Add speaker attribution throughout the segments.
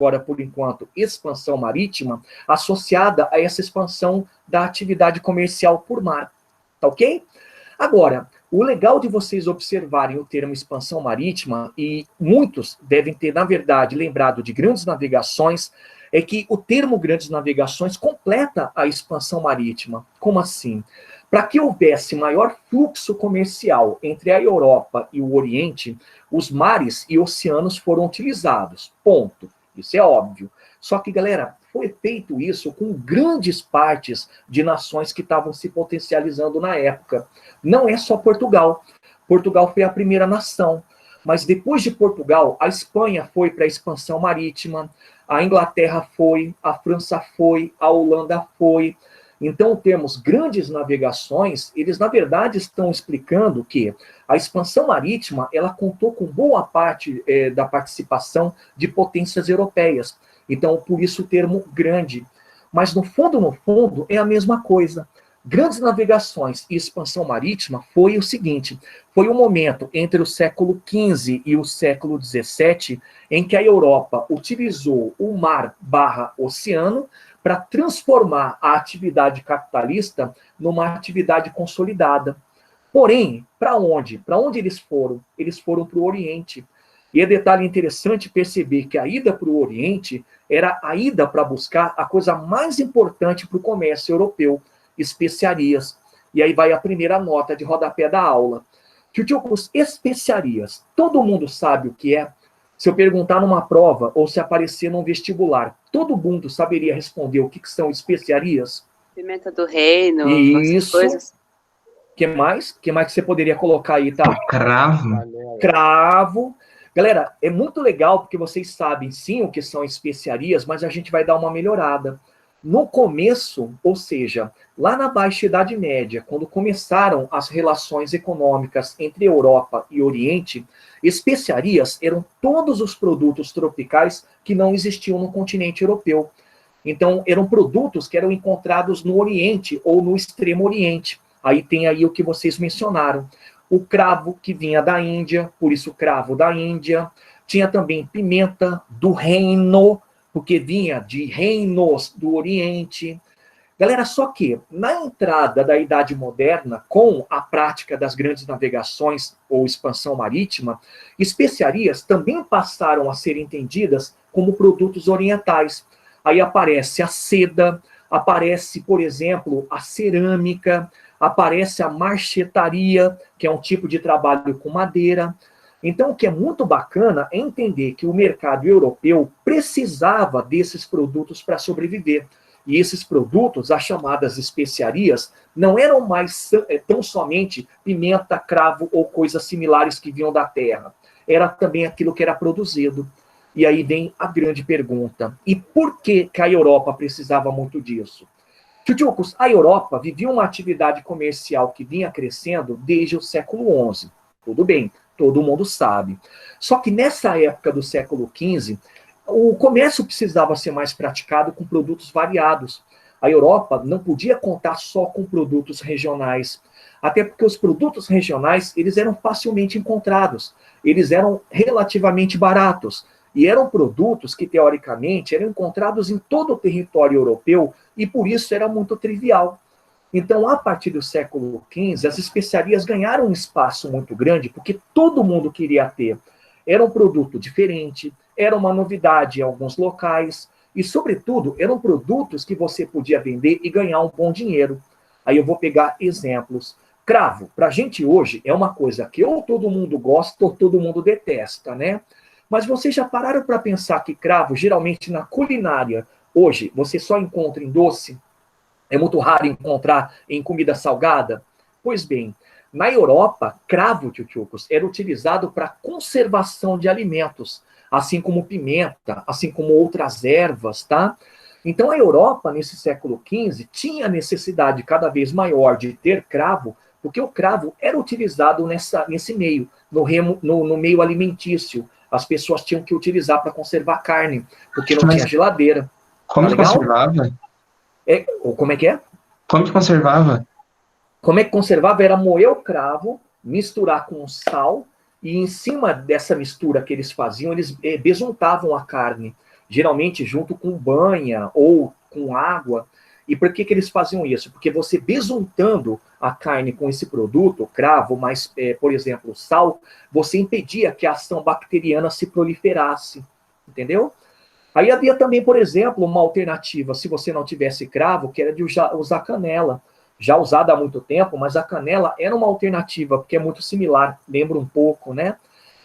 Speaker 1: agora, por enquanto, expansão marítima, associada a essa expansão da atividade comercial por mar. Tá ok? Agora, o legal de vocês observarem o termo expansão marítima, e muitos devem ter, na verdade, lembrado de grandes navegações, é que o termo grandes navegações completa a expansão marítima. Como assim? Para que houvesse maior fluxo comercial entre a Europa e o Oriente, os mares e oceanos foram utilizados. Ponto. Isso é óbvio. Só que, galera, foi feito isso com grandes partes de nações que estavam se potencializando na época. Não é só Portugal. Portugal foi a primeira nação. Mas depois de Portugal, a Espanha foi para a expansão marítima, a Inglaterra foi, a França foi, a Holanda foi. Então, temos grandes navegações, eles, na verdade, estão explicando que a expansão marítima, ela contou com boa parte da participação de potências europeias. Então, por isso o termo grande. Mas, no fundo, é a mesma coisa. Grandes navegações e expansão marítima foi o seguinte, foi um momento entre o século XV e o século XVII em que a Europa utilizou o mar/oceano para transformar a atividade capitalista numa atividade consolidada. Porém, para onde? Para onde eles foram? Eles foram para o Oriente. E é detalhe interessante perceber que a ida para o Oriente era a ida para buscar a coisa mais importante para o comércio europeu, especiarias. E aí vai a primeira nota de rodapé da aula. Tchutchucos, especiarias. Todo mundo sabe o que é? Se eu perguntar numa prova ou se aparecer num vestibular, todo mundo saberia responder o que são especiarias?
Speaker 2: Pimenta do reino,
Speaker 1: isso.
Speaker 2: Coisas.
Speaker 1: Que mais? Que mais que você poderia colocar aí, tá?
Speaker 3: Cravo.
Speaker 1: Cravo. Galera, é muito legal porque vocês sabem sim o que são especiarias, mas a gente vai dar uma melhorada. No começo, ou seja, lá na Baixa Idade Média, quando começaram as relações econômicas entre Europa e Oriente, especiarias eram todos os produtos tropicais que não existiam no continente europeu. Então, eram produtos que eram encontrados no Oriente ou no Extremo Oriente. Aí tem aí o que vocês mencionaram. O cravo, que vinha da Índia, por isso cravo da Índia. Tinha também pimenta do reino, porque vinha de reinos do Oriente. Galera, só que na entrada da Idade Moderna, com a prática das grandes navegações ou expansão marítima, especiarias também passaram a ser entendidas como produtos orientais. Aí aparece a seda, aparece, por exemplo, a cerâmica, aparece a marchetaria, que é um tipo de trabalho com madeira. Então, o que é muito bacana é entender que o mercado europeu precisava desses produtos para sobreviver. E esses produtos, as chamadas especiarias, não eram mais tão somente pimenta, cravo ou coisas similares que vinham da terra. Era também aquilo que era produzido. E aí vem a grande pergunta. E por que a Europa precisava muito disso? Tchutchucos, a Europa vivia uma atividade comercial que vinha crescendo desde o século XI. Tudo bem, todo mundo sabe. Só que nessa época do século XV, o comércio precisava ser mais praticado com produtos variados. A Europa não podia contar só com produtos regionais, até porque os produtos regionais eles eram facilmente encontrados, eles eram relativamente baratos, e eram produtos que, teoricamente, eram encontrados em todo o território europeu, e por isso era muito trivial. Então, a partir do século XV, as especiarias ganharam um espaço muito grande, porque todo mundo queria ter. Era um produto diferente, era uma novidade em alguns locais, e, sobretudo, eram produtos que você podia vender e ganhar um bom dinheiro. Aí eu vou pegar exemplos. Cravo, para a gente hoje, é uma coisa que ou todo mundo gosta ou todo mundo detesta, né? Mas vocês já pararam para pensar que cravo, geralmente na culinária, hoje, você só encontra em doce? É muito raro encontrar em comida salgada? Pois bem, na Europa, cravo, tchutchucos, era utilizado para conservação de alimentos, assim como pimenta, assim como outras ervas, tá? Então, a Europa, nesse século XV, tinha necessidade cada vez maior de ter cravo, porque o cravo era utilizado nesse meio, no meio alimentício. As pessoas tinham que utilizar para conservar carne, porque não tinha geladeira.
Speaker 3: Como
Speaker 1: tá
Speaker 3: que conservava?
Speaker 1: Como é que é?
Speaker 3: Como que conservava?
Speaker 1: Como é que conservava? Era moer o cravo, misturar com sal, e em cima dessa mistura que eles faziam, eles besuntavam a carne. geralmente junto com banha ou com água. E por que eles faziam isso? Porque você besuntando a carne com esse produto, cravo, mais, por exemplo, sal, você impedia que a ação bacteriana se proliferasse, entendeu? Aí havia também, por exemplo, uma alternativa, se você não tivesse cravo, que era de usar canela. Já usada há muito tempo, mas a canela era uma alternativa, porque é muito similar, lembra um pouco, né?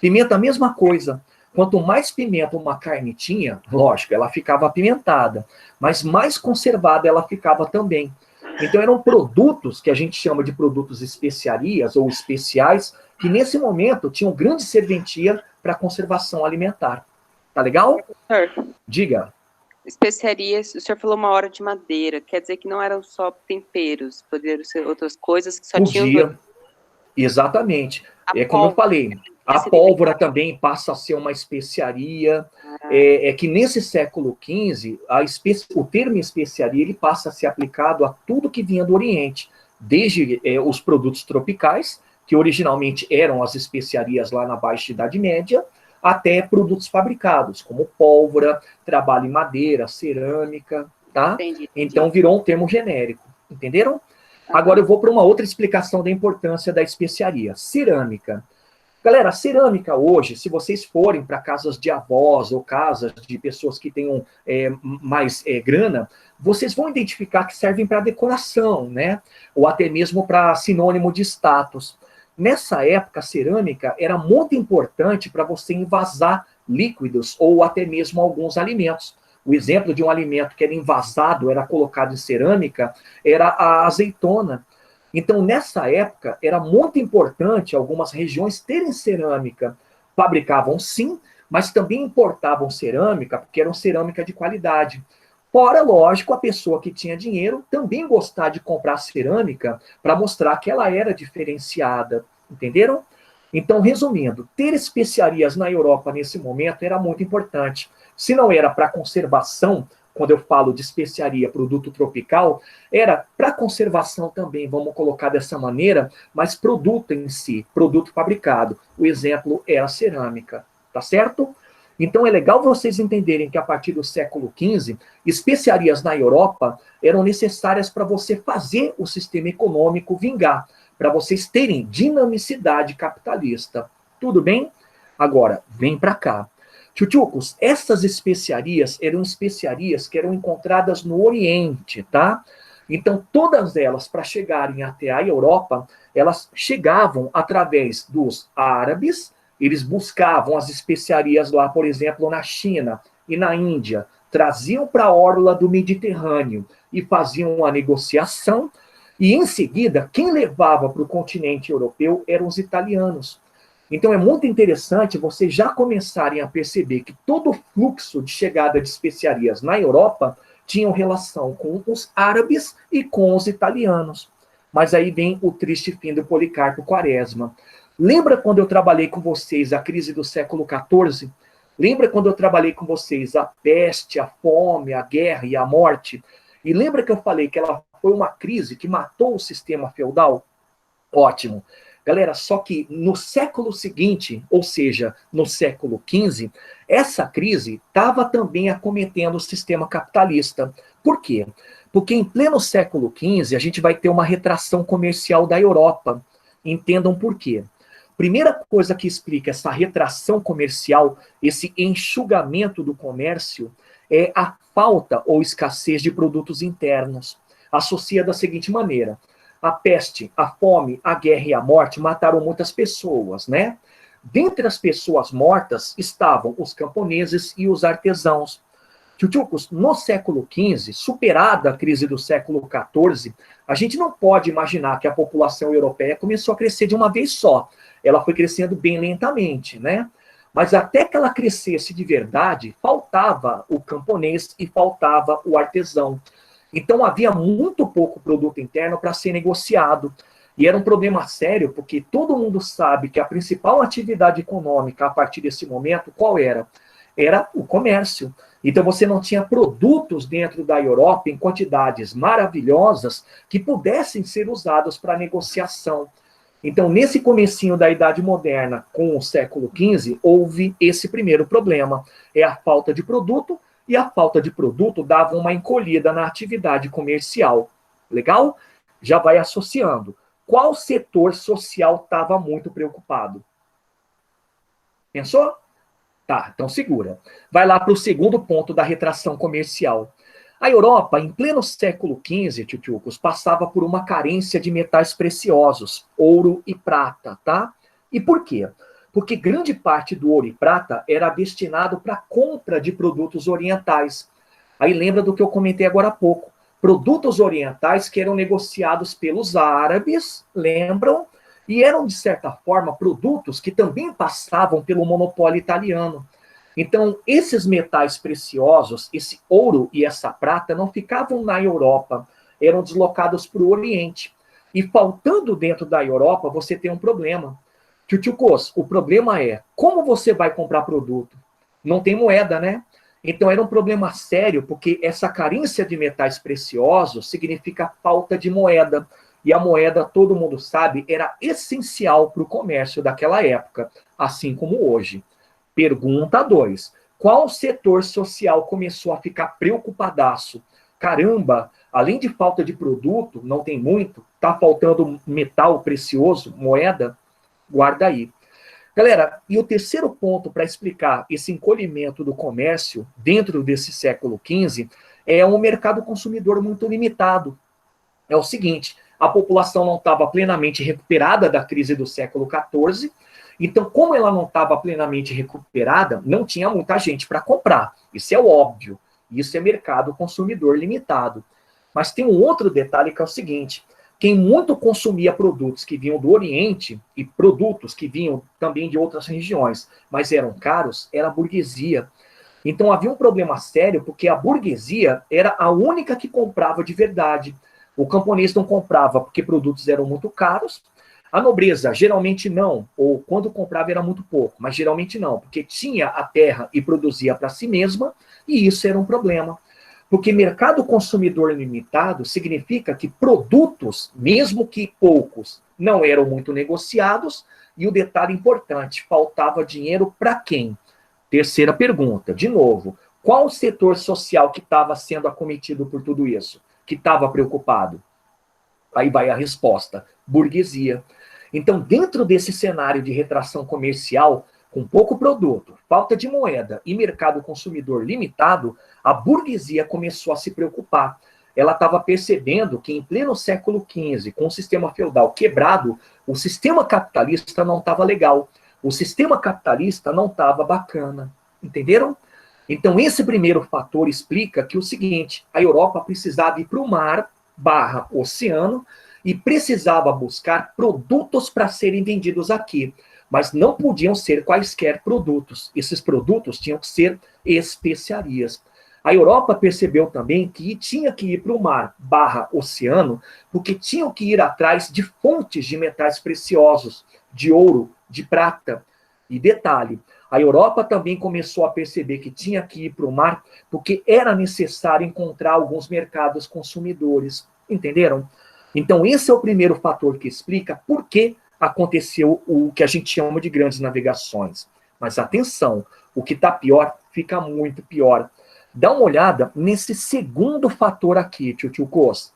Speaker 1: Pimenta, a mesma coisa. Quanto mais pimenta uma carne tinha, lógico, ela ficava apimentada, mas mais conservada ela ficava também. Então eram produtos que a gente chama de produtos especiarias ou especiais, que nesse momento tinham grande serventia para a conservação alimentar. Tá legal?
Speaker 2: Professor,
Speaker 1: Diga.
Speaker 2: especiarias, o senhor falou uma hora de madeira, quer dizer que não eram só temperos, poderiam ser outras coisas que só tinham...
Speaker 1: Podia, exatamente.
Speaker 2: A
Speaker 1: É como eu
Speaker 2: pólvora,
Speaker 1: falei, a pólvora também passa a ser uma especiaria. É que nesse século XV, o termo especiaria ele passa a ser aplicado a tudo que vinha do Oriente, desde os produtos tropicais, que originalmente eram as especiarias lá na Baixa Idade Média, até produtos fabricados, como pólvora, trabalho em madeira, cerâmica, tá?
Speaker 2: Entendi.
Speaker 1: Então virou um termo genérico, entenderam? Agora eu vou para uma outra explicação da importância da especiaria. Cerâmica. Galera, a cerâmica hoje, se vocês forem para casas de avós ou casas de pessoas que tenham mais grana, vocês vão identificar que servem para decoração, né? Ou até mesmo para sinônimo de status. Nessa época, a cerâmica era muito importante para você envasar líquidos ou até mesmo alguns alimentos. O exemplo de um alimento que era envasado, era colocado em cerâmica, era a azeitona. Então, nessa época, era muito importante algumas regiões terem cerâmica. Fabricavam sim, mas também importavam cerâmica, porque eram cerâmica de qualidade. Fora, lógico, a pessoa que tinha dinheiro também gostar de comprar cerâmica para mostrar que ela era diferenciada. Entenderam? Então, resumindo, ter especiarias na Europa nesse momento era muito importante. Se não era para conservação, quando eu falo de especiaria, produto tropical, era para conservação também, vamos colocar dessa maneira, mas produto em si, produto fabricado. O exemplo é a cerâmica, tá certo? Então é legal vocês entenderem que a partir do século XV, especiarias na Europa eram necessárias para você fazer o sistema econômico vingar, para vocês terem dinamicidade capitalista. Tudo bem? Agora, vem para cá. Tchutchucos, essas especiarias eram especiarias que eram encontradas no Oriente, tá? Então, todas elas, para chegarem até a Europa, elas chegavam através dos árabes, eles buscavam as especiarias lá, por exemplo, na China e na Índia, traziam para a orla do Mediterrâneo e faziam a negociação, e em seguida, quem levava para o continente europeu eram os italianos. Então é muito interessante vocês já começarem a perceber que todo o fluxo de chegada de especiarias na Europa tinham relação com os árabes e com os italianos. Mas aí vem o triste fim do Policarpo Quaresma. Lembra quando eu trabalhei com vocês a crise do século XIV? Lembra quando eu trabalhei com vocês a peste, a fome, a guerra e a morte? E lembra que eu falei que ela foi uma crise que matou o sistema feudal? Ótimo. Galera, só que no século seguinte, ou seja, no século XV, essa crise estava também acometendo o sistema capitalista. Por quê? Porque em pleno século XV, a gente vai ter uma retração comercial da Europa. Entendam por quê. Primeira coisa que explica essa retração comercial, esse enxugamento do comércio, é a falta ou escassez de produtos internos. Associa da seguinte maneira: a peste, a fome, a guerra e a morte mataram muitas pessoas, né? Dentre as pessoas mortas estavam os camponeses e os artesãos. Tchutchucos, no século XV, superada a crise do século XIV, a gente não pode imaginar que a população europeia começou a crescer de uma vez só. Ela foi crescendo bem lentamente, né? Mas até que ela crescesse de verdade, faltava o camponês e faltava o artesão. Então havia muito pouco produto interno para ser negociado. E era um problema sério, porque todo mundo sabe que a principal atividade econômica a partir desse momento, qual era? Era o comércio. Então você não tinha produtos dentro da Europa em quantidades maravilhosas que pudessem ser usados para negociação. Então, nesse comecinho da Idade Moderna, com o século XV, houve esse primeiro problema. É a falta de produto e a falta de produto dava uma encolhida na atividade comercial. Legal? Já vai associando. Qual setor social estava muito preocupado? Pensou? Tá, então segura. Vai lá para o segundo ponto da retração comercial. A Europa, em pleno século XV, tchutchucos, passava por uma carência de metais preciosos, ouro e prata, tá? E por quê? Porque grande parte do ouro e prata era destinado para a compra de produtos orientais. Aí lembra do que eu comentei agora há pouco. Produtos orientais que eram negociados pelos árabes, lembram? E eram, de certa forma, produtos que também passavam pelo monopólio italiano. Então, esses metais preciosos, esse ouro e essa prata, não ficavam na Europa, eram deslocados para o Oriente. E faltando dentro da Europa, você tem um problema. Tchutchukos, o problema é, como você vai comprar produto? Não tem moeda, né? Então era um problema sério, porque essa carência de metais preciosos significa falta de moeda. E a moeda, todo mundo sabe, era essencial para o comércio daquela época, assim como hoje. Pergunta 2. Qual setor social começou a ficar preocupadaço? Caramba, além de falta de produto, não tem muito, está faltando metal precioso, moeda? Guarda aí. Galera, e o terceiro ponto para explicar esse encolhimento do comércio dentro desse século XV é um mercado consumidor muito limitado. É o seguinte, a população não estava plenamente recuperada da crise do século XIV, então, como ela não estava plenamente recuperada, não tinha muita gente para comprar. Isso é óbvio. Isso é mercado consumidor limitado. Mas tem um outro detalhe que é o seguinte: quem muito consumia produtos que vinham do Oriente e produtos que vinham também de outras regiões, mas eram caros, era a burguesia. Então havia um problema sério, porque a burguesia era a única que comprava de verdade. O camponês não comprava porque produtos eram muito caros. A nobreza, geralmente não, ou quando comprava era muito pouco, mas geralmente não, porque tinha a terra e produzia para si mesma, e isso era um problema. Porque mercado consumidor limitado significa que produtos, mesmo que poucos, não eram muito negociados, e o detalhe importante, faltava dinheiro para quem? Terceira pergunta, de novo, qual o setor social que estava sendo acometido por tudo isso? Que estava preocupado? Aí vai a resposta, burguesia. Então, dentro desse cenário de retração comercial, com pouco produto, falta de moeda e mercado consumidor limitado, a burguesia começou a se preocupar. Ela estava percebendo que em pleno século XV, com o sistema feudal quebrado, o sistema capitalista não estava legal. O sistema capitalista não estava bacana. Entenderam? Então, esse primeiro fator explica que o seguinte, a Europa precisava ir para o mar, oceano, e precisava buscar produtos para serem vendidos aqui, mas não podiam ser quaisquer produtos. Esses produtos tinham que ser especiarias. A Europa percebeu também que tinha que ir para o mar, oceano, porque tinham que ir atrás de fontes de metais preciosos, de ouro, de prata. E detalhe, a Europa também começou a perceber que tinha que ir para o mar, porque era necessário encontrar alguns mercados consumidores. Entenderam? Então, esse é o primeiro fator que explica por que aconteceu o que a gente chama de grandes navegações. Mas atenção, o que está pior fica muito pior. Dá uma olhada nesse segundo fator aqui, tio Cos.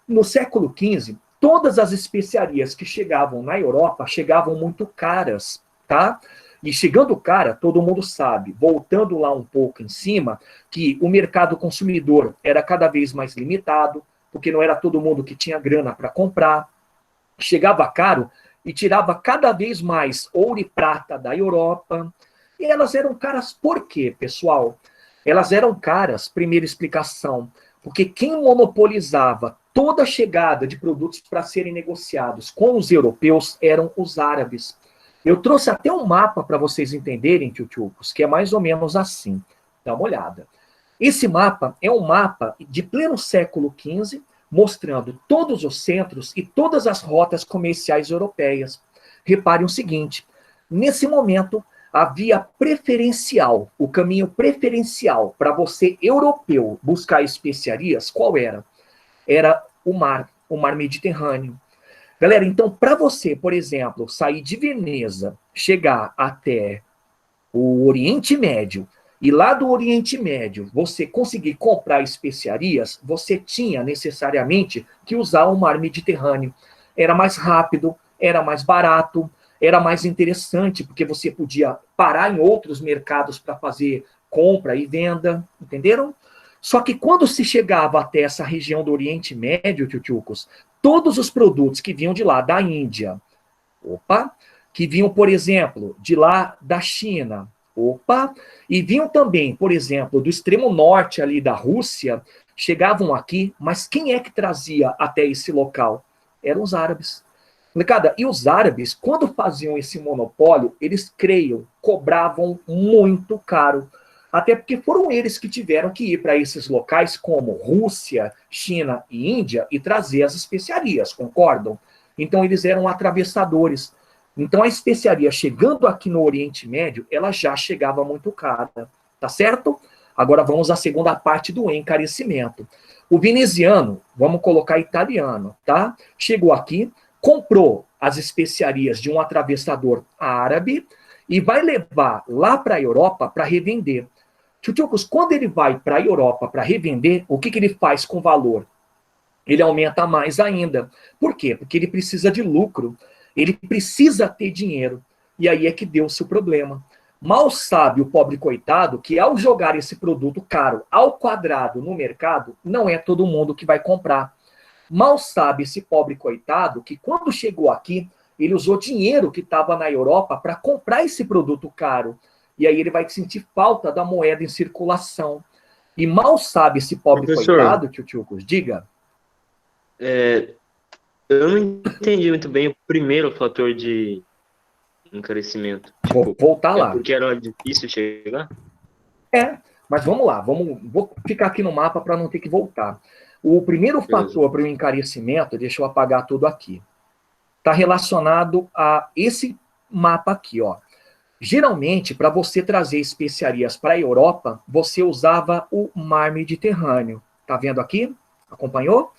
Speaker 1: No século XV, todas as especiarias que chegavam na Europa chegavam muito caras, tá? E chegando cara, todo mundo sabe, voltando lá um pouco em cima, que o mercado consumidor era cada vez mais limitado, porque não era todo mundo que tinha grana para comprar, chegava caro e tirava cada vez mais ouro e prata da Europa. E elas eram caras por quê, pessoal? Elas eram caras, primeira explicação, porque quem monopolizava toda a chegada de produtos para serem negociados com os europeus eram os árabes. Eu trouxe até um mapa para vocês entenderem, tchutchucos, que é mais ou menos assim. Dá uma olhada. Esse mapa é um mapa de pleno século XV, mostrando todos os centros e todas as rotas comerciais europeias. Reparem o seguinte, nesse momento havia preferencial, o caminho preferencial para você, europeu, buscar especiarias, qual era? Era o mar Mediterrâneo. Galera, então, para você, por exemplo, sair de Veneza, chegar até o Oriente Médio e lá do Oriente Médio você conseguir comprar especiarias, você tinha necessariamente que usar o mar Mediterrâneo. Era mais rápido, era mais barato, era mais interessante, porque você podia parar em outros mercados para fazer compra e venda, entenderam? Só que quando se chegava até essa região do Oriente Médio, tchutchucos, todos os produtos que vinham de lá, da Índia, opa, que vinham, por exemplo, de lá da China, opa, e vinham também, por exemplo, do extremo norte ali da Rússia, chegavam aqui, mas quem é que trazia até esse local? Eram os árabes. Molecada, e os árabes, quando faziam esse monopólio, eles, creiam, cobravam muito caro. Até porque foram eles que tiveram que ir para esses locais como Rússia, China e Índia e trazer as especiarias, concordam? Então eles eram atravessadores. Então a especiaria chegando aqui no Oriente Médio, ela já chegava muito cara, tá certo? Agora vamos à segunda parte do encarecimento. O veneziano, vamos colocar italiano, tá? Chegou aqui, comprou as especiarias de um atravessador árabe e vai levar lá para a Europa para revender. Tchutchucos, quando ele vai para a Europa para revender, o que ele faz com o valor? Ele aumenta mais ainda. Por quê? Porque ele precisa de lucro. Ele precisa ter dinheiro. E aí é que deu-se o problema. Mal sabe o pobre coitado que ao jogar esse produto caro ao quadrado no mercado, não é todo mundo que vai comprar. Mal sabe esse pobre coitado que quando chegou aqui, ele usou dinheiro que estava na Europa para comprar esse produto caro. E aí ele vai sentir falta da moeda em circulação. E mal sabe esse pobre coitado, tchutchucos, diga.
Speaker 4: Eu não entendi muito bem o primeiro fator de encarecimento.
Speaker 1: Vou voltar lá.
Speaker 4: Porque era difícil chegar?
Speaker 1: Mas vamos lá. Vou ficar aqui no mapa para não ter que voltar. O primeiro fator para o encarecimento, deixa eu apagar tudo aqui, está relacionado a esse mapa aqui, ó. Geralmente, para você trazer especiarias para a Europa, você usava o mar Mediterrâneo. Tá vendo aqui? Acompanhou?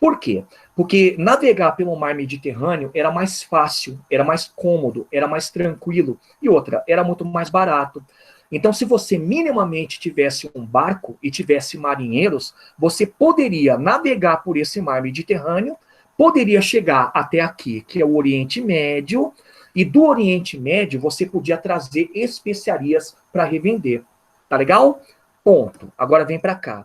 Speaker 1: Por quê? Porque navegar pelo mar Mediterrâneo era mais fácil, era mais cômodo, era mais tranquilo. E outra, era muito mais barato. Então, se você minimamente tivesse um barco e tivesse marinheiros, você poderia navegar por esse mar Mediterrâneo, poderia chegar até aqui, que é o Oriente Médio, e do Oriente Médio você podia trazer especiarias para revender. Tá legal? Ponto. Agora vem para cá.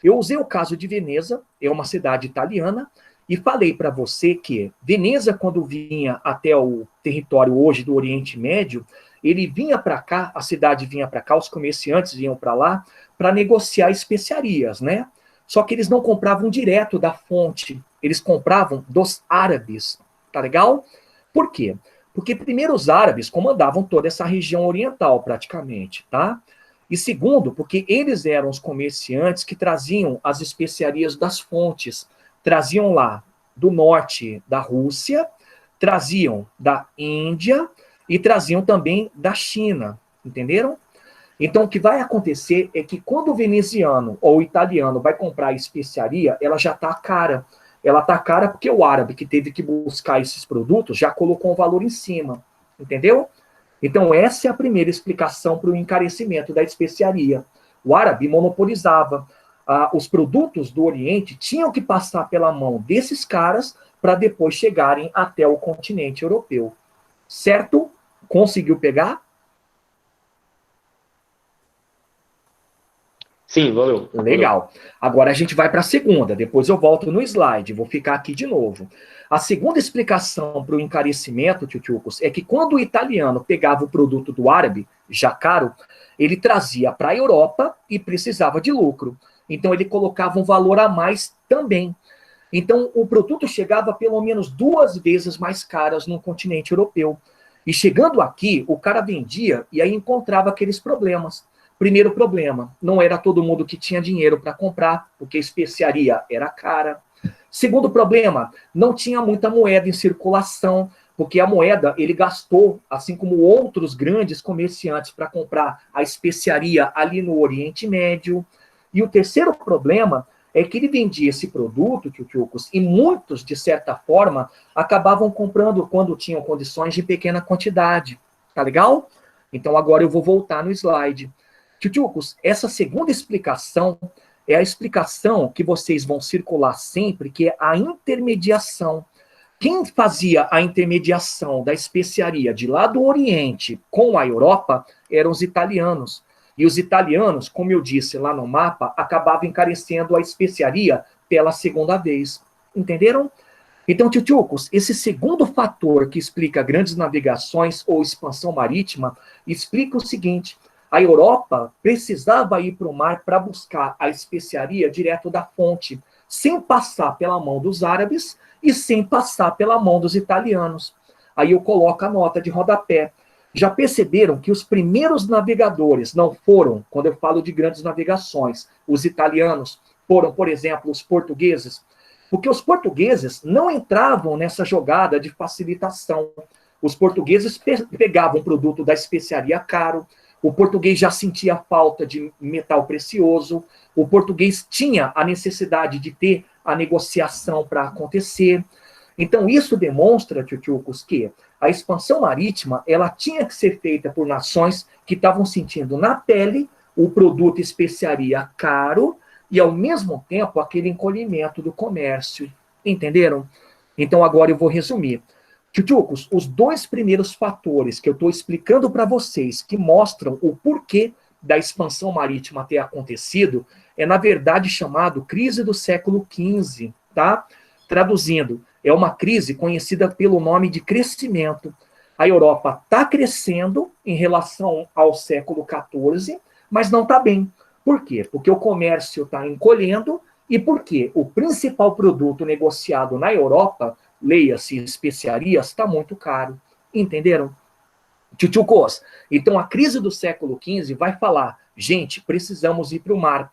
Speaker 1: Eu usei o caso de Veneza, é uma cidade italiana, e falei para você que Veneza, quando vinha até o território hoje do Oriente Médio, ele vinha para cá, a cidade vinha para cá, os comerciantes vinham para lá para negociar especiarias, né? Só que eles não compravam direto da fonte, eles compravam dos árabes, tá legal? Por quê? Porque primeiro os árabes comandavam toda essa região oriental praticamente, tá? E segundo, porque eles eram os comerciantes que traziam as especiarias das fontes, traziam lá do norte da Rússia, traziam da Índia e traziam também da China, entenderam? Então, o que vai acontecer é que quando o veneziano ou o italiano vai comprar a especiaria, ela já está cara. Ela está cara porque o árabe que teve que buscar esses produtos já colocou um valor em cima, entendeu? Então, essa é a primeira explicação para o encarecimento da especiaria. O árabe monopolizava. Os produtos do Oriente tinham que passar pela mão desses caras para depois chegarem até o continente europeu. Certo? Conseguiu pegar?
Speaker 4: Sim, valeu.
Speaker 1: Legal. Agora a gente vai para a segunda, depois eu volto no slide, vou ficar aqui de novo. A segunda explicação para o encarecimento, tchutchucos, é que quando o italiano pegava o produto do árabe, já caro, ele trazia para a Europa e precisava de lucro. Então ele colocava um valor a mais também. Então o produto chegava pelo menos 2 vezes mais caras no continente europeu. E chegando aqui, o cara vendia e aí encontrava aqueles problemas. Primeiro problema, não era todo mundo que tinha dinheiro para comprar, porque a especiaria era cara. Segundo problema, não tinha muita moeda em circulação, porque a moeda ele gastou, assim como outros grandes comerciantes, para comprar a especiaria ali no Oriente Médio. E o terceiro problema é que ele vendia esse produto, tchutchucos, e muitos, de certa forma, acabavam comprando quando tinham condições de pequena quantidade. Tá legal? Então agora eu vou voltar no slide. Tchutchucos, essa segunda explicação é a explicação que vocês vão circular sempre, que é a intermediação. Quem fazia a intermediação da especiaria de lá do Oriente com a Europa eram os italianos. E os italianos, como eu disse lá no mapa, acabavam encarecendo a especiaria pela segunda vez. Entenderam? Então, tchutchucos, esse segundo fator que explica grandes navegações ou expansão marítima, explica o seguinte: a Europa precisava ir para o mar para buscar a especiaria direto da fonte, sem passar pela mão dos árabes e sem passar pela mão dos italianos. Aí eu coloco a nota de rodapé. Já perceberam que os primeiros navegadores não foram, quando eu falo de grandes navegações, os italianos, foram, por exemplo, os portugueses? Porque os portugueses não entravam nessa jogada de facilitação. Os portugueses pegavam o produto da especiaria caro, o português já sentia falta de metal precioso, o português tinha a necessidade de ter a negociação para acontecer. Então, isso demonstra, tchutchucos, que a expansão marítima ela tinha que ser feita por nações que estavam sentindo na pele o produto especiaria caro e, ao mesmo tempo, aquele encolhimento do comércio. Entenderam? Então, agora eu vou resumir. Tchutchucos, os dois primeiros fatores que eu estou explicando para vocês, que mostram o porquê da expansão marítima ter acontecido, é, na verdade, chamado crise do século XV, tá? Traduzindo, é uma crise conhecida pelo nome de crescimento. A Europa está crescendo em relação ao século XIV, mas não está bem. Por quê? Porque o comércio está encolhendo e porque o principal produto negociado na Europa, leia-se especiarias, está muito caro. Entenderam? Tchutchucos, então a crise do século XV vai falar, gente, precisamos ir para o mar.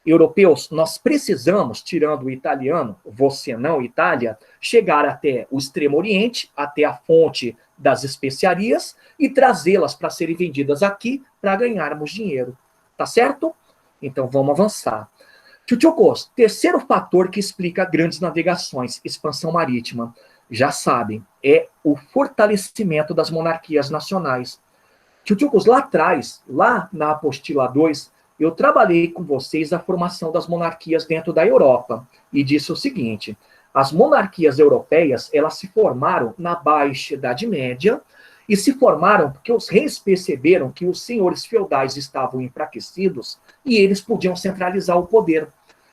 Speaker 1: Europeus, nós precisamos, tirando o italiano, você não, Itália, chegar até o Extremo Oriente, até a fonte das especiarias e trazê-las para serem vendidas aqui para ganharmos dinheiro. Tá certo? Então vamos avançar. Tchutchucos, terceiro fator que explica grandes navegações, expansão marítima, já sabem, é o fortalecimento das monarquias nacionais. Tchutchucos, lá atrás, lá na apostila 2, eu trabalhei com vocês a formação das monarquias dentro da Europa e disse o seguinte: as monarquias europeias elas se formaram na Baixa Idade Média e se formaram porque os reis perceberam que os senhores feudais estavam enfraquecidos e eles podiam centralizar o poder.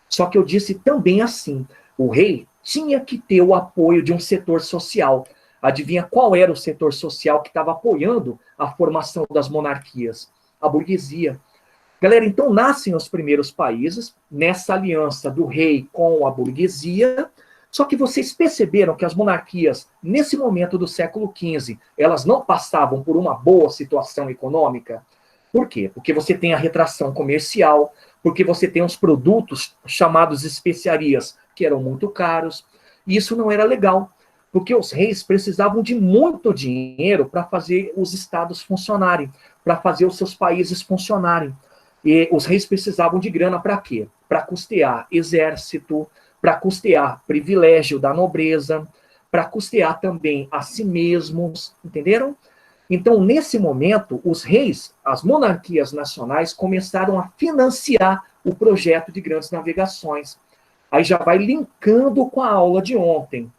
Speaker 1: Só que eu disse também assim: o rei tinha que ter o apoio de um setor social. Adivinha qual era o setor social que estava apoiando a formação das monarquias? A burguesia. Galera, então nascem os primeiros países nessa aliança do rei com a burguesia, só que vocês perceberam que as monarquias, nesse momento do século XV, elas não passavam por uma boa situação econômica? Por quê? Porque você tem a retração comercial, porque você tem os produtos chamados especiarias, que eram muito caros, e isso não era legal, porque os reis precisavam de muito dinheiro para fazer os estados funcionarem, para fazer os seus países funcionarem. E os reis precisavam de grana para quê? Para custear exército, para custear privilégio da nobreza, para custear também a si mesmos, entenderam? Então, nesse momento, os reis, as monarquias nacionais, começaram a financiar o projeto de grandes navegações. Aí já vai linkando com a aula de ontem.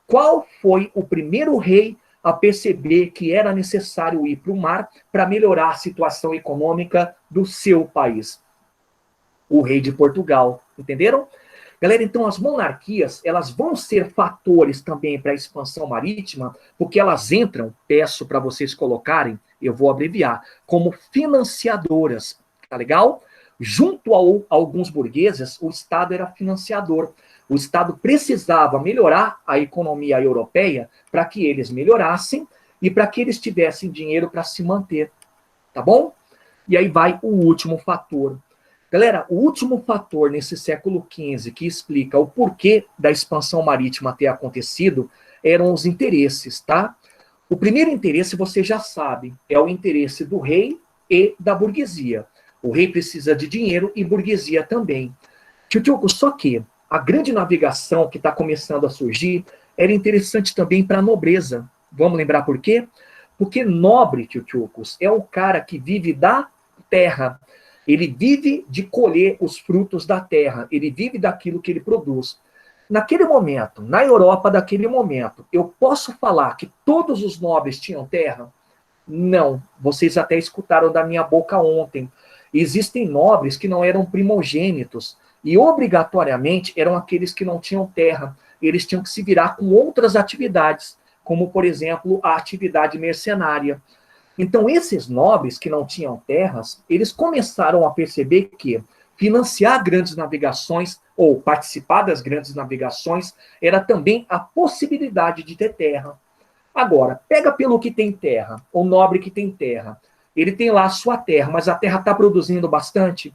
Speaker 1: Qual foi o primeiro rei a perceber que era necessário ir para o mar para melhorar a situação econômica do seu país? O rei de Portugal, entenderam? Galera, então as monarquias, elas vão ser fatores também para a expansão marítima, porque elas entram, peço para vocês colocarem, eu vou abreviar, como financiadoras, tá legal? Junto a alguns burgueses, o Estado era financiador. O Estado precisava melhorar a economia europeia para que eles melhorassem e para que eles tivessem dinheiro para se manter. Tá bom? E aí vai o último fator. Galera, o último fator nesse século XV que explica o porquê da expansão marítima ter acontecido eram os interesses, tá? O primeiro interesse, vocês já sabem, é o interesse do rei e da burguesia. O rei precisa de dinheiro e burguesia também. Tchutchuco, só que a grande navegação que está começando a surgir era interessante também para a nobreza. Vamos lembrar por quê? Porque nobre, tchutchucos, é o cara que vive da terra. Ele vive de colher os frutos da terra. Ele vive daquilo que ele produz. Naquele momento, na Europa daquele momento, eu posso falar que todos os nobres tinham terra? Não. Vocês até escutaram da minha boca ontem. Existem nobres que não eram primogênitos e obrigatoriamente eram aqueles que não tinham terra. Eles tinham que se virar com outras atividades, como, por exemplo, a atividade mercenária. Então, esses nobres que não tinham terras, eles começaram a perceber que financiar grandes navegações ou participar das grandes navegações era também a possibilidade de ter terra. Agora, pega pelo que tem terra, o nobre que tem terra. Ele tem lá a sua terra, mas a terra está produzindo bastante.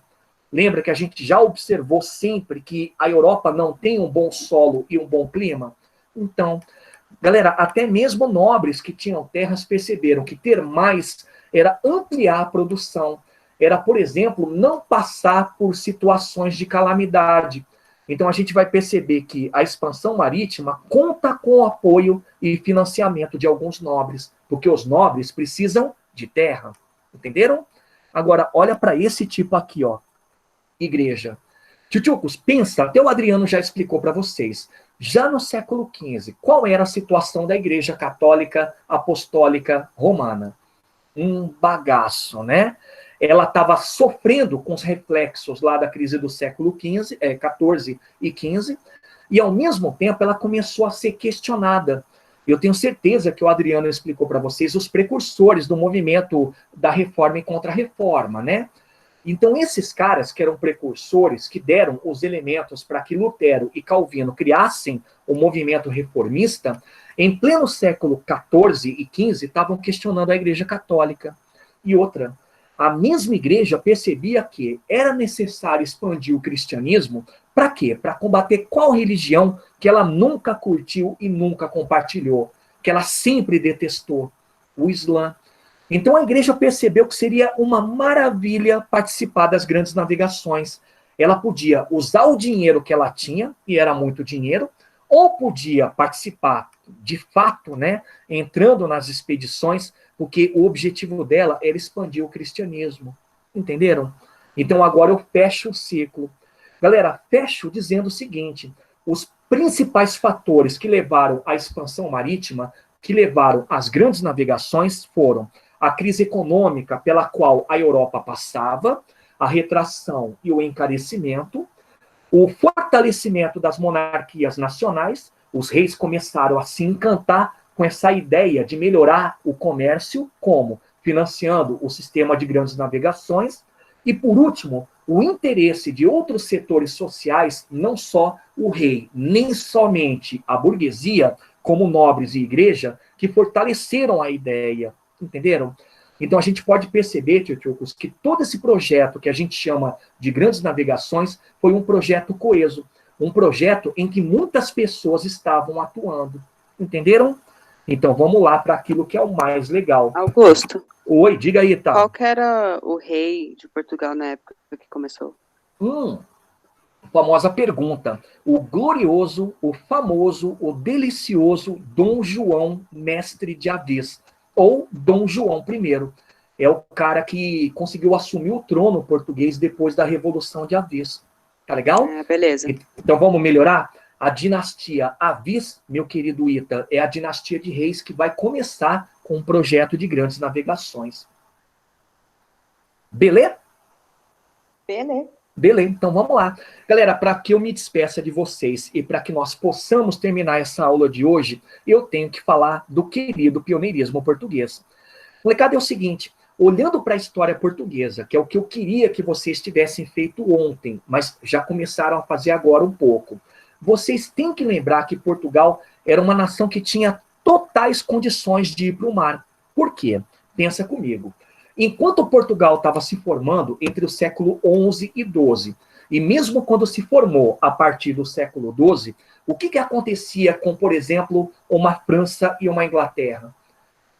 Speaker 1: Lembra que a gente já observou sempre que a Europa não tem um bom solo e um bom clima? Então, galera, até mesmo nobres que tinham terras perceberam que ter mais era ampliar a produção. Era, por exemplo, não passar por situações de calamidade. Então, a gente vai perceber que a expansão marítima conta com o apoio e financiamento de alguns nobres, porque os nobres precisam de terra. Entenderam? Agora, olha para esse tipo aqui, ó. Igreja. Tchutchucos, pensa, até o Adriano já explicou para vocês. Já no século XV, qual era a situação da Igreja Católica Apostólica Romana? Um bagaço, né? Ela estava sofrendo com os reflexos lá da crise do século XIV e XV, e ao mesmo tempo ela começou a ser questionada. Eu tenho certeza que o Adriano explicou para vocês os precursores do movimento da reforma e contra-reforma, né? Então, esses caras que eram precursores, que deram os elementos para que Lutero e Calvino criassem o movimento reformista, em pleno século XIV e XV, estavam questionando a Igreja Católica. E outra, a mesma igreja percebia que era necessário expandir o cristianismo. Para quê? Para combater qual religião que ela nunca curtiu e nunca compartilhou, que ela sempre detestou? O Islã. Então a igreja percebeu que seria uma maravilha participar das grandes navegações. Ela podia usar o dinheiro que ela tinha, e era muito dinheiro, ou podia participar de fato, né, entrando nas expedições, porque o objetivo dela era expandir o cristianismo. Entenderam? Então agora eu fecho o ciclo. Galera, fecho dizendo o seguinte: os principais fatores que levaram à expansão marítima, que levaram às grandes navegações, foram a crise econômica pela qual a Europa passava, a retração e o encarecimento, o fortalecimento das monarquias nacionais. Os reis começaram a se encantar com essa ideia de melhorar o comércio, como financiando o sistema de grandes navegações, e, por último, o interesse de outros setores sociais, não só o rei, nem somente a burguesia, como nobres e igreja, que fortaleceram a ideia. Entenderam? Então a gente pode perceber, tchutchucos, que todo esse projeto que a gente chama de grandes navegações foi um projeto coeso, um projeto em que muitas pessoas estavam atuando. Entenderam? Então vamos lá para aquilo que é o mais legal.
Speaker 2: Augusto.
Speaker 1: Oi, diga aí, tá?
Speaker 2: Qual que era o rei de Portugal na época que começou?
Speaker 1: Famosa pergunta. O glorioso, o famoso, o delicioso Dom João, mestre de Avis, ou Dom João I. É o cara que conseguiu assumir o trono português depois da Revolução de Avis. Tá legal?
Speaker 2: Beleza.
Speaker 1: Então vamos melhorar? A dinastia Avis, meu querido Ita, é a dinastia de reis que vai começar com um projeto de grandes navegações. Beleza?
Speaker 2: Beleza.
Speaker 1: Beleza, então vamos lá. Galera, para que eu me despeça de vocês e para que nós possamos terminar essa aula de hoje, eu tenho que falar do querido pioneirismo português. O recado é o seguinte: olhando para a história portuguesa, que é o que eu queria que vocês tivessem feito ontem, mas já começaram a fazer agora um pouco, vocês têm que lembrar que Portugal era uma nação que tinha totais condições de ir para o mar. Por quê? Pensa comigo. Enquanto Portugal estava se formando entre o século XI e XII, e mesmo quando se formou a partir do século XII, o que acontecia com, por exemplo, uma França e uma Inglaterra?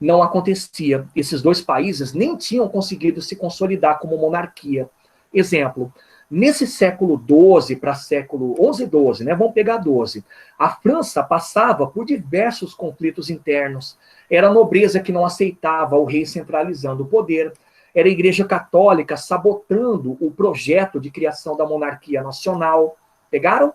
Speaker 1: Não acontecia. Esses dois países nem tinham conseguido se consolidar como monarquia. Exemplo, nesse século XII para século XI e XII, né? Vamos pegar XII. A França passava por diversos conflitos internos. Era a nobreza que não aceitava o rei centralizando o poder. era a Igreja Católica sabotando o projeto de criação da monarquia nacional. Pegaram?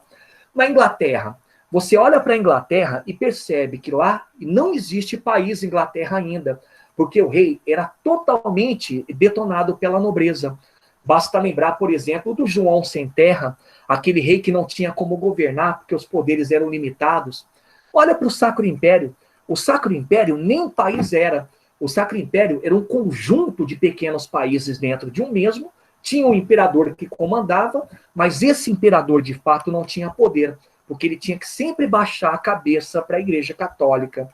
Speaker 1: Na Inglaterra, você olha para a Inglaterra e percebe que lá não existe país Inglaterra ainda, porque o rei era totalmente detonado pela nobreza. Basta lembrar, por exemplo, do João Sem Terra, aquele rei que não tinha como governar, porque os poderes eram limitados. Olha para o Sacro Império. O Sacro Império nem um país era. O Sacro Império era um conjunto de pequenos países dentro de um mesmo. Tinha um imperador que comandava, mas esse imperador, de fato, não tinha poder, porque ele tinha que sempre baixar a cabeça para a Igreja Católica.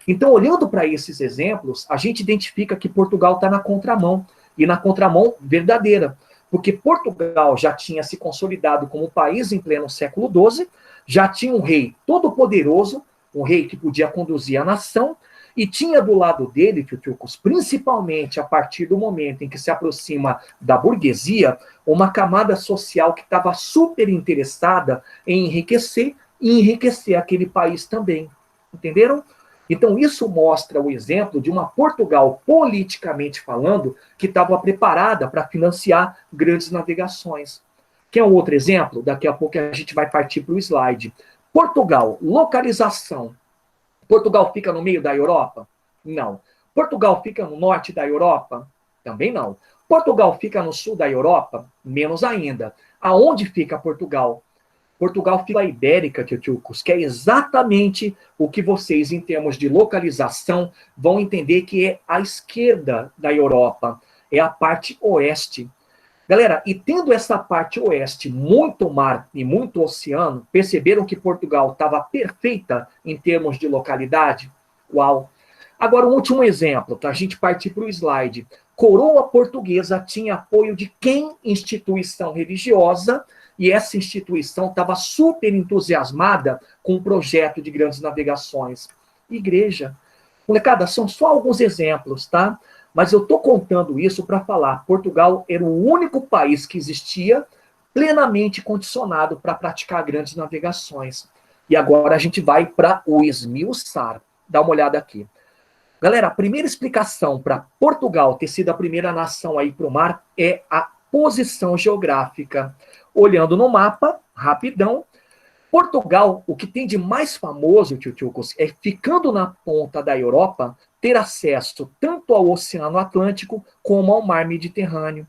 Speaker 1: Então, olhando para esses exemplos, a gente identifica que Portugal está na contramão, e na contramão verdadeira, porque Portugal já tinha se consolidado como um país em pleno século XII, já tinha um rei todo-poderoso, um rei que podia conduzir a nação, e tinha do lado dele, Tchutchucos, principalmente a partir do momento em que se aproxima da burguesia, uma camada social que estava super interessada em enriquecer e enriquecer aquele país também. Entenderam? Então, isso mostra o exemplo de uma Portugal, politicamente falando, que estava preparada para financiar grandes navegações. Quer um outro exemplo? Daqui a pouco a gente vai partir para o slide. Portugal, localização. Portugal fica no meio da Europa? Não. Portugal fica no norte da Europa? Também não. Portugal fica no sul da Europa? Menos ainda. Aonde fica Portugal? Portugal fica a Ibérica, Tchutchucos, que é exatamente o que vocês, em termos de localização, vão entender que é a esquerda da Europa, é a parte oeste. Galera, e tendo essa parte oeste, muito mar e muito oceano, perceberam que Portugal estava perfeita em termos de localidade? Uau! Agora, um último exemplo, para a gente partir para o slide. Coroa portuguesa tinha apoio de quem? Instituição religiosa, e essa instituição estava super entusiasmada com o projeto de grandes navegações. Igreja. Molecada, são só alguns exemplos, tá? Mas eu estou contando isso para falar. Portugal era o único país que existia plenamente condicionado para praticar grandes navegações. E agora a gente vai para o esmiuçar. Dá uma olhada aqui. Galera, a primeira explicação para Portugal ter sido a primeira nação a ir para o mar é a posição geográfica. Olhando no mapa, rapidão, Portugal, o que tem de mais famoso, Tchutchucos, é ficando na ponta da Europa, ter acesso tanto ao Oceano Atlântico como ao Mar Mediterrâneo.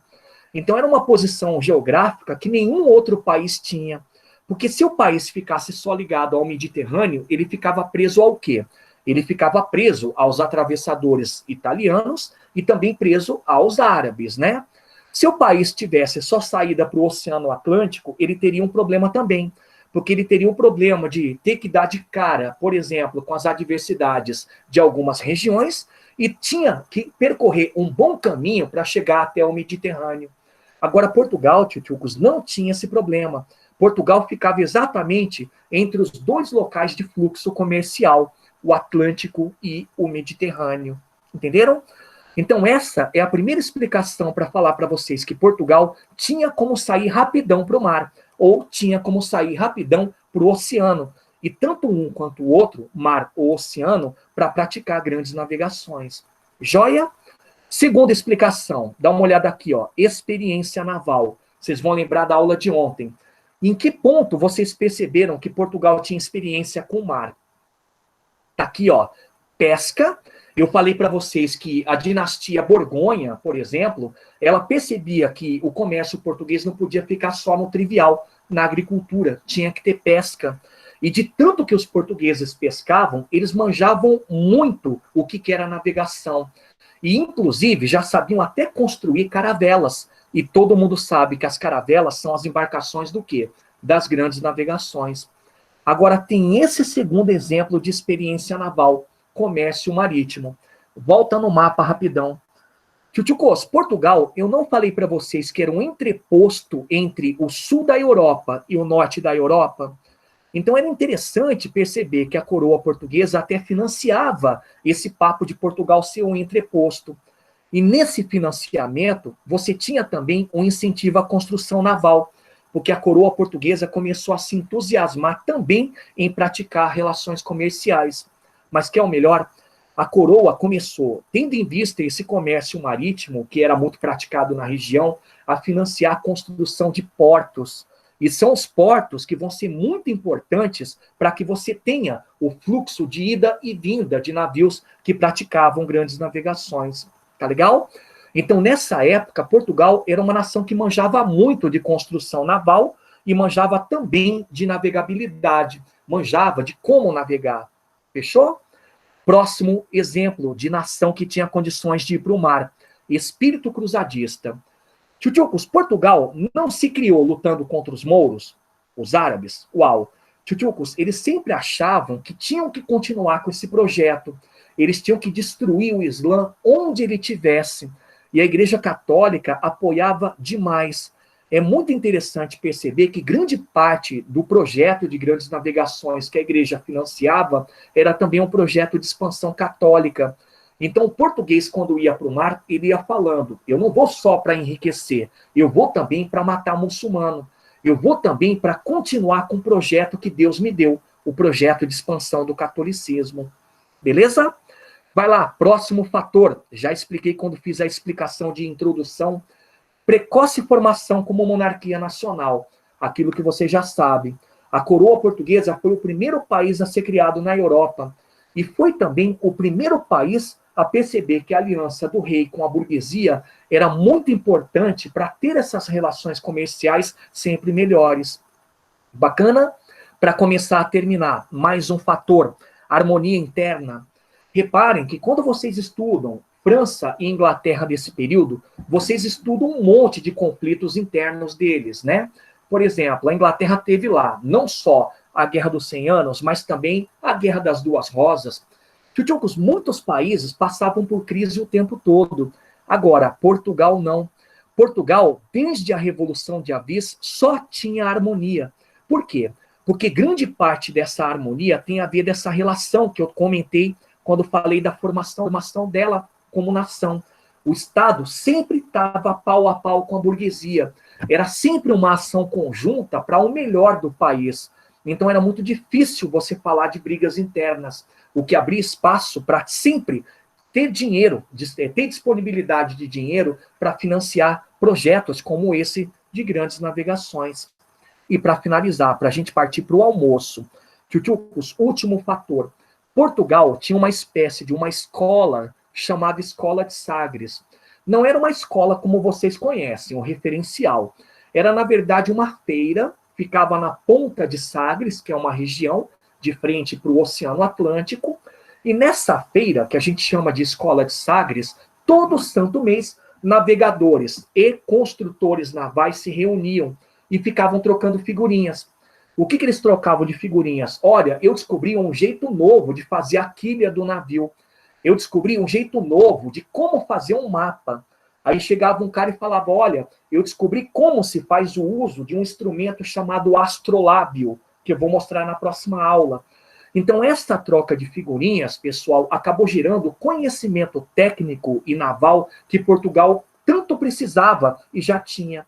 Speaker 1: Então era uma posição geográfica que nenhum outro país tinha. Porque se o país ficasse só ligado ao Mediterrâneo, ele ficava preso ao quê? Ele ficava preso aos atravessadores italianos e também preso aos árabes, né? Se o país tivesse só saída para o Oceano Atlântico, ele teria um problema também, porque ele teria um problema de ter que dar de cara, por exemplo, com as adversidades de algumas regiões e tinha que percorrer um bom caminho para chegar até o Mediterrâneo. Agora, Portugal, Tchutchucos, não tinha esse problema. Portugal ficava exatamente entre os dois locais de fluxo comercial, o Atlântico e o Mediterrâneo. Entenderam? Então, essa é a primeira explicação para falar para vocês que Portugal tinha como sair rapidão para o mar, ou tinha como sair rapidão para o oceano. E tanto um quanto o outro, mar ou oceano, para praticar grandes navegações. Joia? Segunda explicação, dá uma olhada aqui, ó, experiência naval. Vocês vão lembrar da aula de ontem. Em que ponto vocês perceberam que Portugal tinha experiência com o mar? Tá aqui, ó, pesca. Eu falei para vocês que a dinastia Borgonha, por exemplo, ela percebia que o comércio português não podia ficar só no trivial, na agricultura, tinha que ter pesca. E de tanto que os portugueses pescavam, eles manjavam muito o que era navegação. E, inclusive, já sabiam até construir caravelas. E todo mundo sabe que as caravelas são as embarcações do quê? Das grandes navegações. Agora, tem esse segundo exemplo de experiência naval, comércio marítimo. Volta no mapa rapidão. Tchutchucos, Portugal, eu não falei para vocês que era um entreposto entre o sul da Europa e o norte da Europa? Então era interessante perceber que a coroa portuguesa até financiava esse papo de Portugal ser um entreposto. E nesse financiamento, você tinha também um incentivo à construção naval, porque a coroa portuguesa começou a se entusiasmar também em praticar relações comerciais. Mas que é o melhor? a coroa começou, tendo em vista esse comércio marítimo, que era muito praticado na região, a financiar a construção de portos. E são os portos que vão ser muito importantes para que você tenha o fluxo de ida e vinda de navios que praticavam grandes navegações. Tá legal? Então, nessa época, Portugal era uma nação que manjava muito de construção naval e manjava também de navegabilidade, manjava de como navegar. Fechou? Próximo exemplo de nação que tinha condições de ir para o mar. Espírito cruzadista. Tchutchucos, Portugal não se criou lutando contra os mouros, os árabes. Uau! Tchutchucos, eles sempre achavam que tinham que continuar com esse projeto. Eles tinham que destruir o Islã onde ele tivesse. E a Igreja Católica apoiava demais. É muito interessante perceber que grande parte do projeto de grandes navegações que a Igreja financiava era também um projeto de expansão católica. Então, o português, quando ia para o mar, ele ia falando, eu não vou só para enriquecer, eu vou também para matar muçulmano, eu vou também para continuar com o projeto que Deus me deu, o projeto de expansão do catolicismo. Beleza? Vai lá, próximo fator. Já expliquei quando fiz a explicação de introdução. Precoce formação como monarquia nacional. Aquilo que vocês já sabem. A coroa portuguesa foi o primeiro país a ser criado na Europa. E foi também o primeiro país a perceber que a aliança do rei com a burguesia era muito importante para ter essas relações comerciais sempre melhores. Bacana? Para começar a terminar, mais um fator, harmonia interna. Reparem que quando vocês estudam França e Inglaterra desse período, vocês estudam um monte de conflitos internos deles, né? Por exemplo, a Inglaterra teve lá não só a Guerra dos 100 Anos, mas também a Guerra das Duas Rosas. Tchutchucos, muitos países passavam por crise o tempo todo. Agora, Portugal não. Portugal, desde a Revolução de Avis, só tinha harmonia. Por quê? Porque grande parte dessa harmonia tem a ver dessa relação que eu comentei quando falei da formação dela como nação. O Estado sempre estava pau a pau com a burguesia. Era sempre uma ação conjunta para o melhor do país. Então era muito difícil você falar de brigas internas, o que abria espaço para sempre ter dinheiro, ter disponibilidade de dinheiro para financiar projetos como esse de grandes navegações. E para finalizar, para a gente partir para o almoço, Tchutchucos, último fator. Portugal tinha uma espécie de uma escola chamada Escola de Sagres. Não era uma escola como vocês conhecem, um referencial. Era, na verdade, uma feira, ficava na Ponta de Sagres, que é uma região de frente para o Oceano Atlântico, e nessa feira, que a gente chama de Escola de Sagres, todo santo mês, navegadores e construtores navais se reuniam e ficavam trocando figurinhas. O que eles trocavam de figurinhas? Olha, eu descobri um jeito novo de fazer a quilha do navio. Eu descobri um jeito novo de como fazer um mapa. Aí chegava um cara e falava, olha, eu descobri como se faz o uso de um instrumento chamado astrolábio, que eu vou mostrar na próxima aula. Então, essa troca de figurinhas, pessoal, acabou gerando conhecimento técnico e naval que Portugal tanto precisava e já tinha.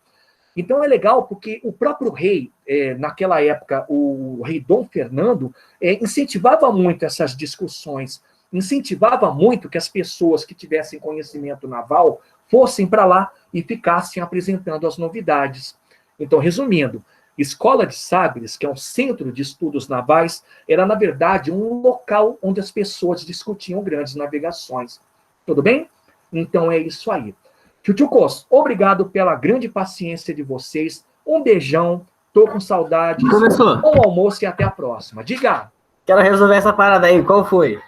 Speaker 1: Então, é legal porque o próprio rei, naquela época, o rei Dom Fernando, incentivava muito essas discussões, incentivava muito que as pessoas que tivessem conhecimento naval fossem para lá e ficassem apresentando as novidades. Então, resumindo, Escola de Sagres, que é um centro de estudos navais, era, na verdade, um local onde as pessoas discutiam grandes navegações. Tudo bem? Então, é isso aí. Tchutchucos, obrigado pela grande paciência de vocês. Um beijão, tô com saudades.
Speaker 5: Começou.
Speaker 1: Bom almoço e até a próxima. Diga.
Speaker 5: Quero resolver essa parada aí. Qual foi?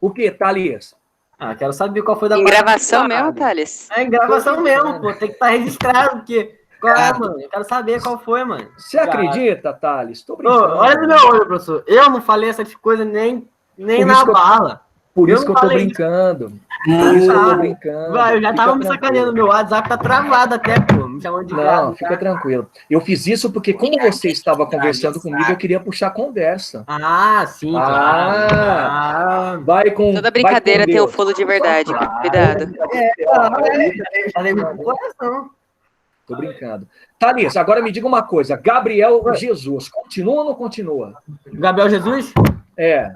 Speaker 1: O que, Thales?
Speaker 5: Ah, quero saber qual foi da
Speaker 2: Em
Speaker 5: parada.
Speaker 2: gravação mesmo, Thales?
Speaker 5: É, em gravação mesmo, pô. Tem que estar registrado, porque... Qual é, mano? Eu quero saber qual foi, mano.
Speaker 1: Você acredita, Thales? Tô
Speaker 5: Ô,
Speaker 1: brincando.
Speaker 5: olha no meu olho, professor. Eu não falei essas coisas nem na bala.
Speaker 1: Por isso que eu tô
Speaker 5: falei
Speaker 1: brincando. Por isso que eu tô brincando.
Speaker 5: Vai, eu já
Speaker 1: Fica
Speaker 5: tava me
Speaker 1: tranquilo.
Speaker 5: sacaneando. Meu WhatsApp tá travado até, pô. Me chamando de
Speaker 1: Não,
Speaker 5: gado,
Speaker 1: fica
Speaker 5: tá?
Speaker 1: tranquilo. Eu fiz isso porque, como você estava conversando comigo, eu queria puxar a conversa.
Speaker 5: Ah, sim, claro. Ah,
Speaker 1: Vai com.
Speaker 2: Toda brincadeira
Speaker 1: vai com
Speaker 2: tem um
Speaker 1: Deus.
Speaker 2: fundo de verdade. Cuidado.
Speaker 5: falei muito com coração.
Speaker 1: Tô brincando. Thales, agora me diga uma coisa. Gabriel Jesus, continua ou não continua?
Speaker 5: Gabriel Jesus?
Speaker 1: É.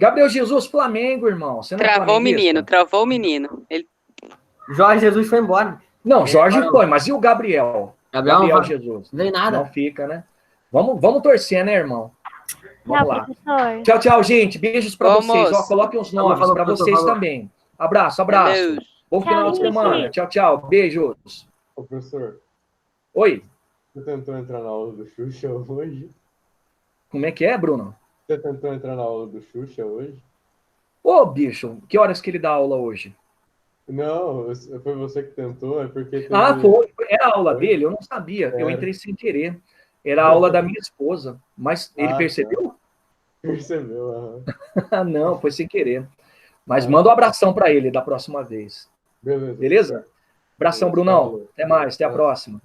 Speaker 1: Gabriel Jesus, Flamengo, irmão. Você não é
Speaker 2: Travou o
Speaker 1: flamenguista?
Speaker 2: menino, travou o menino. Ele...
Speaker 5: Jorge Jesus foi embora.
Speaker 1: Não, Jorge foi, mas e o Gabriel?
Speaker 5: Gabriel não vai-
Speaker 1: Jesus.
Speaker 5: não veio nada.
Speaker 1: Não fica, né? Vamos torcer, né, irmão? Vamos
Speaker 6: Tchau,
Speaker 1: lá.
Speaker 6: professor.
Speaker 1: Tchau, tchau, gente. Beijos pra
Speaker 2: Vamos.
Speaker 1: vocês. Ó, coloquem os nomes
Speaker 5: Falou,
Speaker 1: pra
Speaker 5: professor,
Speaker 1: vocês
Speaker 5: falou.
Speaker 1: também. Abraço, abraço.
Speaker 2: Adeus.
Speaker 1: Bom final de
Speaker 6: Tchau,
Speaker 1: semana.
Speaker 6: gente.
Speaker 1: Tchau, tchau. Beijos.
Speaker 7: Ô, professor,
Speaker 1: Oi.
Speaker 7: você tentou entrar na aula do Xuxa hoje?
Speaker 1: Como é que é, Bruno?
Speaker 7: Você tentou entrar na aula do Xuxa hoje?
Speaker 1: Ô, bicho, que horas que ele dá aula hoje?
Speaker 7: Não, foi você que tentou, é porque... teve-
Speaker 1: Ah, foi. Era a aula
Speaker 7: Foi?
Speaker 1: dele? Eu não sabia. Eu
Speaker 7: Era.
Speaker 1: entrei sem querer. Era a aula da minha esposa. Mas ele
Speaker 7: Ah,
Speaker 1: percebeu?
Speaker 7: Percebeu, aham.
Speaker 1: Ah, não, foi sem querer. Mas manda um abração pra ele da próxima vez.
Speaker 7: Beleza.
Speaker 1: Beleza? Abração,
Speaker 7: Beleza,
Speaker 1: Brunão.
Speaker 7: falou.
Speaker 1: Até mais, até a
Speaker 7: É.
Speaker 1: próxima.